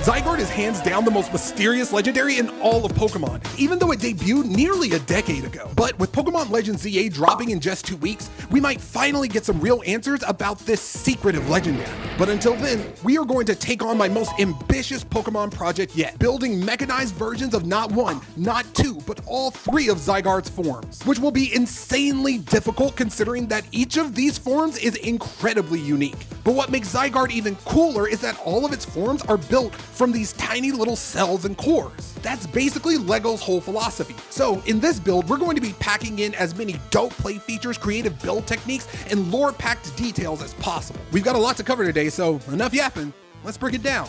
Zygarde is hands down the most mysterious legendary in all of Pokemon, even though it debuted nearly a decade ago. But with Pokemon Legends ZA dropping in just 2 weeks, we might finally get some real answers about this secretive legendary. But until then, we are going to take on my most ambitious Pokemon project yet, building mechanized versions of not one, not two, but all 3 of Zygarde's forms, which will be insanely difficult considering that each of these forms is incredibly unique. But what makes Zygarde even cooler is that all of its forms are built from these tiny little cells and cores. That's basically LEGO's whole philosophy. So in this build, we're going to be packing in as many dope play features, creative build techniques, and lore-packed details as possible. We've got a lot to cover today, so enough yapping, let's break it down.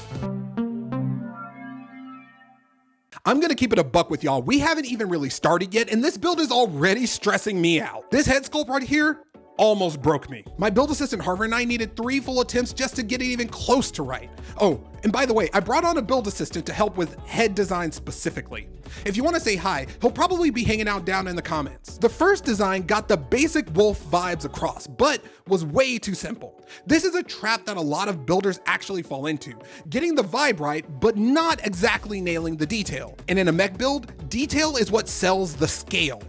I'm gonna keep it a buck with y'all. We haven't even really started yet, and this build is already stressing me out. This head sculpt right here almost broke me. My build assistant Harvard and I needed 3 full attempts just to get it even close to right. Oh, and by the way, I brought on a build assistant to help with head design specifically. If you want to say hi, he'll probably be hanging out down in the comments. The first design got the basic wolf vibes across, but was way too simple. This is a trap that a lot of builders actually fall into, getting the vibe right, but not exactly nailing the detail. And in a mech build, detail is what sells the scale.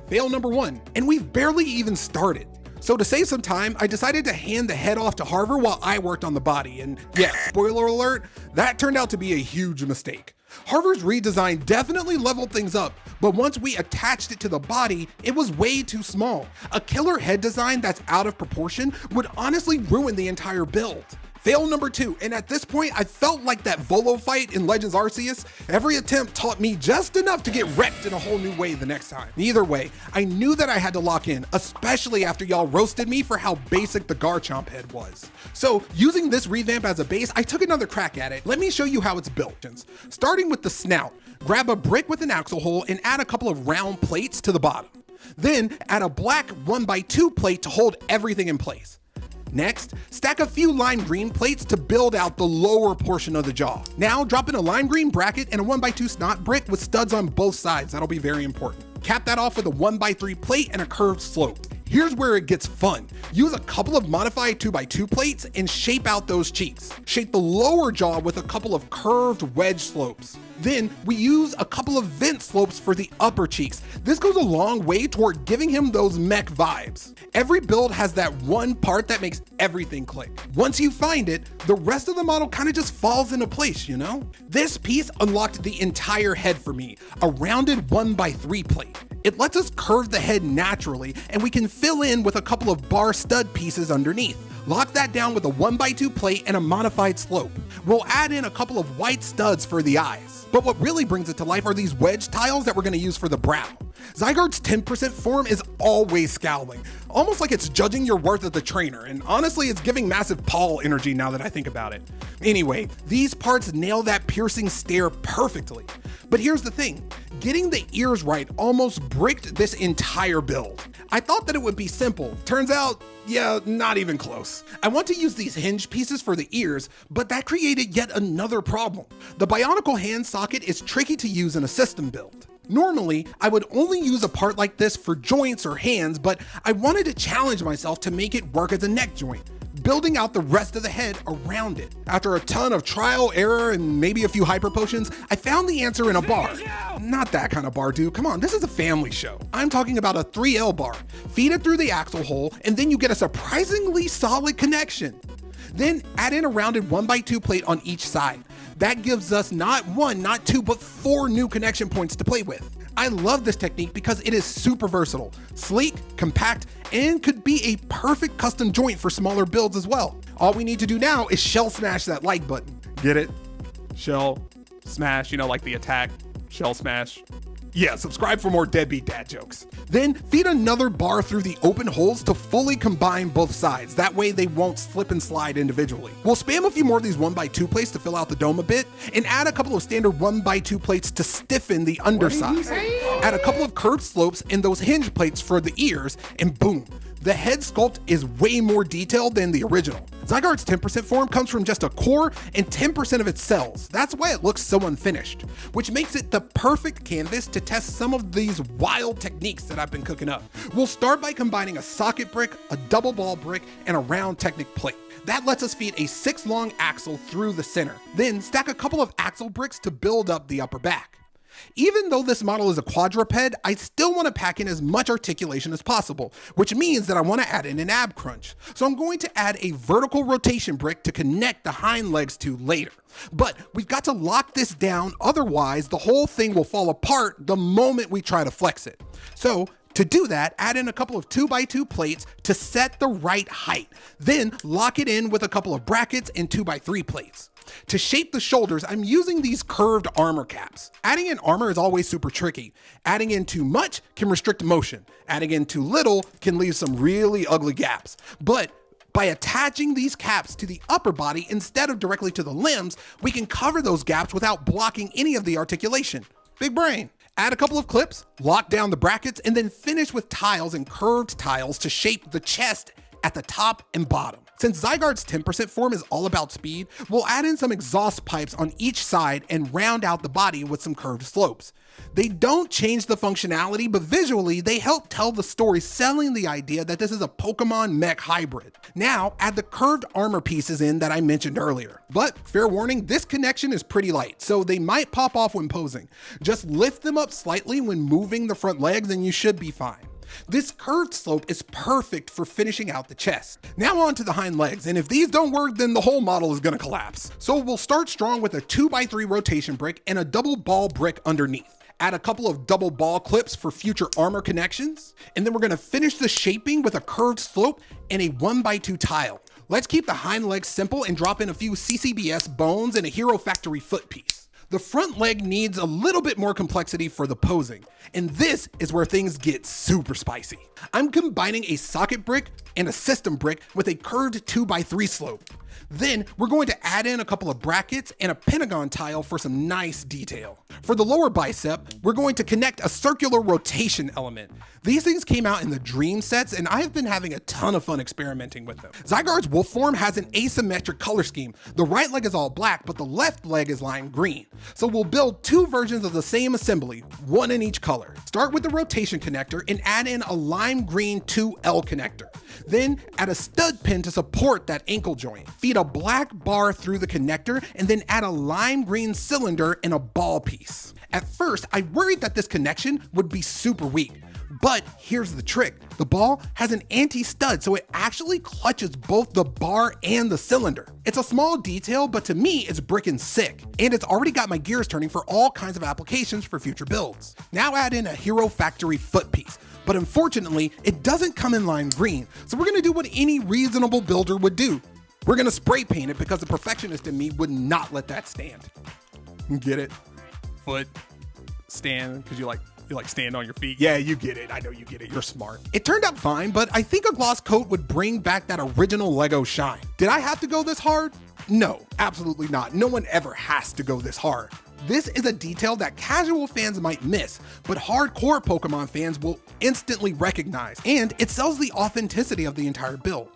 Fail number 1, and we've barely even started. So to save some time, I decided to hand the head off to Harvard while I worked on the body, and yeah, spoiler alert, that turned out to be a huge mistake. Harvard's redesign definitely leveled things up, but once we attached it to the body, it was way too small. A killer head design that's out of proportion would honestly ruin the entire build. Fail number 2, and at this point, I felt like that Volo fight in Legends Arceus. Every attempt taught me just enough to get wrecked in a whole new way the next time. Either way, I knew that I had to lock in, especially after y'all roasted me for how basic the Garchomp head was. So, using this revamp as a base, I took another crack at it. Let me show you how it's built. Starting with the snout, grab a brick with an axle hole and add a couple of round plates to the bottom. Then, add a black 1x2 plate to hold everything in place. Next, stack a few lime green plates to build out the lower portion of the jaw. Now drop in a lime green bracket and a 1x2 snot brick with studs on both sides. That'll be very important. Cap that off with a 1x3 plate and a curved slope. Here's where it gets fun. Use a couple of modified 2x2 plates and shape out those cheeks. Shape the lower jaw with a couple of curved wedge slopes. Then we use a couple of vent slopes for the upper cheeks. This goes a long way toward giving him those mech vibes. Every build has that one part that makes everything click. Once you find it, the rest of the model kind of just falls into place, you know? This piece unlocked the entire head for me, a rounded 1x3 plate. It lets us curve the head naturally, and we can fill in with a couple of bar stud pieces underneath. Lock that down with a 1x2 plate and a modified slope. We'll add in a couple of white studs for the eyes. But what really brings it to life are these wedge tiles that we're going to use for the brow. Zygarde's 10% form is always scowling, almost like it's judging your worth as a trainer, and honestly it's giving massive Paul energy now that I think about it. Anyway, these parts nail that piercing stare perfectly. But here's the thing, getting the ears right almost bricked this entire build. I thought that it would be simple, turns out, yeah, not even close. I want to use these hinge pieces for the ears, but that created yet another problem. The Bionicle hand socket is tricky to use in a system build. Normally, I would only use a part like this for joints or hands, but I wanted to challenge myself to make it work as a neck joint, building out the rest of the head around it. After a ton of trial, error, and maybe a few hyper potions, I found the answer in a bar. Not that kind of bar, dude. Come on, this is a family show. I'm talking about a 3L bar. Feed it through the axle hole, and then you get a surprisingly solid connection. Then add in a rounded 1x2 plate on each side. That gives us not 1, not 2, but 4 new connection points to play with. I love this technique because it is super versatile, sleek, compact, and could be a perfect custom joint for smaller builds as well. All we need to do now is shell smash that like button. Get it? Shell smash, you know, like the attack, shell smash. Yeah, subscribe for more deadbeat dad jokes. Then feed another bar through the open holes to fully combine both sides. That way they won't slip and slide individually. We'll spam a few more of these 1x2 plates to fill out the dome a bit, and add a couple of standard 1x2 plates to stiffen the underside. Add a couple of curved slopes and those hinge plates for the ears, and boom. The head sculpt is way more detailed than the original. Zygarde's 10% form comes from just a core and 10% of its cells. That's why it looks so unfinished, which makes it the perfect canvas to test some of these wild techniques that I've been cooking up. We'll start by combining a socket brick, a double ball brick, and a round Technic plate. That lets us feed a 6-long axle through the center, then stack a couple of axle bricks to build up the upper back. Even though this model is a quadruped, I still want to pack in as much articulation as possible, which means that I want to add in an ab crunch. So I'm going to add a vertical rotation brick to connect the hind legs to later. But we've got to lock this down, otherwise the whole thing will fall apart the moment we try to flex it. So to do that, add in a couple of 2x2 plates to set the right height. Then lock it in with a couple of brackets and 2x3 plates. To shape the shoulders, I'm using these curved armor caps. Adding in armor is always super tricky. Adding in too much can restrict motion. Adding in too little can leave some really ugly gaps. But by attaching these caps to the upper body instead of directly to the limbs, we can cover those gaps without blocking any of the articulation. Big brain. Add a couple of clips, lock down the brackets, and then finish with tiles and curved tiles to shape the chest at the top and bottom. Since Zygarde's 10% form is all about speed, we'll add in some exhaust pipes on each side and round out the body with some curved slopes. They don't change the functionality, but visually they help tell the story, selling the idea that this is a Pokemon Mech hybrid. Now add the curved armor pieces in that I mentioned earlier. But fair warning, this connection is pretty light, so they might pop off when posing. Just lift them up slightly when moving the front legs and you should be fine. This curved slope is perfect for finishing out the chest. Now on to the hind legs, and if these don't work, then the whole model is gonna collapse. So we'll start strong with a 2x3 rotation brick and a double ball brick underneath. Add a couple of double ball clips for future armor connections, and then we're gonna finish the shaping with a curved slope and a 1x2 tile. Let's keep the hind legs simple and drop in a few CCBS bones and a Hero Factory foot piece. The front leg needs a little bit more complexity for the posing, and this is where things get super spicy. I'm combining a socket brick and a system brick with a curved 2x3 slope. Then we're going to add in a couple of brackets and a pentagon tile for some nice detail. For the lower bicep, we're going to connect a circular rotation element. These things came out in the Dream sets, and I've been having a ton of fun experimenting with them. Zygarde's wolf form has an asymmetric color scheme. The right leg is all black, but the left leg is lime green. So we'll build two versions of the same assembly, one in each color. Start with the rotation connector and add in a lime green 2L connector. Then add a stud pin to support that ankle joint. Feed a black bar through the connector and then add a lime green cylinder and a ball piece. At first, I worried that this connection would be super weak. But here's the trick. The ball has an anti-stud, so it actually clutches both the bar and the cylinder. It's a small detail, but to me, it's brickin' sick. And it's already got my gears turning for all kinds of applications for future builds. Now add in a Hero Factory foot piece. But unfortunately, it doesn't come in lime green. So we're gonna do what any reasonable builder would do. We're gonna spray paint it because the perfectionist in me would not let that stand. Get it? Foot, stand, because you like stand on your feet. Yeah, you get it. I know you get it. You're smart. It turned out fine, but I think a gloss coat would bring back that original Lego shine. Did I have to go this hard? No, absolutely not. No one ever has to go this hard. This is a detail that casual fans might miss, but hardcore Pokemon fans will instantly recognize, and it sells the authenticity of the entire build.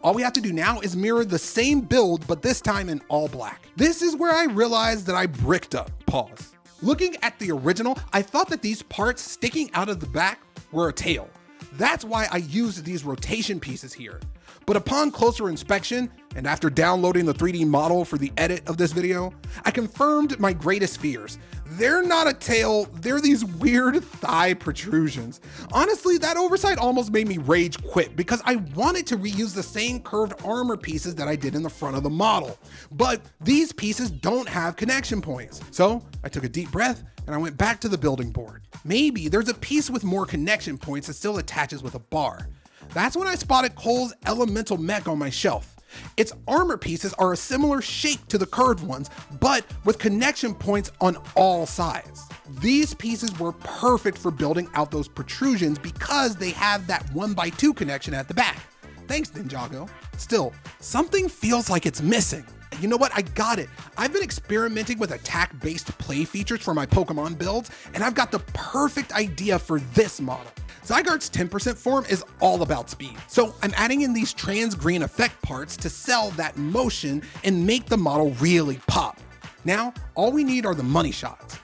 All we have to do now is mirror the same build, but this time in all black. This is where I realized that I bricked up. Pause. Looking at the original, I thought that these parts sticking out of the back were a tail. That's why I used these rotation pieces here. But upon closer inspection, and after downloading the 3D model for the edit of this video, I confirmed my greatest fears. They're not a tail, they're these weird thigh protrusions. Honestly, that oversight almost made me rage quit because I wanted to reuse the same curved armor pieces that I did in the front of the model. But these pieces don't have connection points. So I took a deep breath and I went back to the building board. Maybe there's a piece with more connection points that still attaches with a bar. That's when I spotted Cole's Elemental Mech on my shelf. Its armor pieces are a similar shape to the curved ones, but with connection points on all sides. These pieces were perfect for building out those protrusions because they have that 1x2 connection at the back. Thanks, Ninjago. Still, something feels like it's missing. You know what? I got it. I've been experimenting with attack-based play features for my Pokemon builds, and I've got the perfect idea for this model. Zygarde's 10% form is all about speed, so I'm adding in these trans green effect parts to sell that motion and make the model really pop. Now, all we need are the money shots.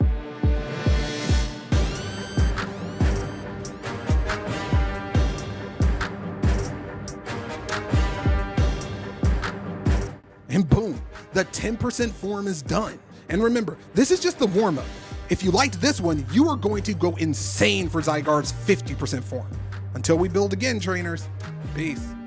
the 10% form is done. And remember, this is just the warm-up. If you liked this one, you are going to go insane for Zygarde's 50% form. Until we build again, trainers. Peace.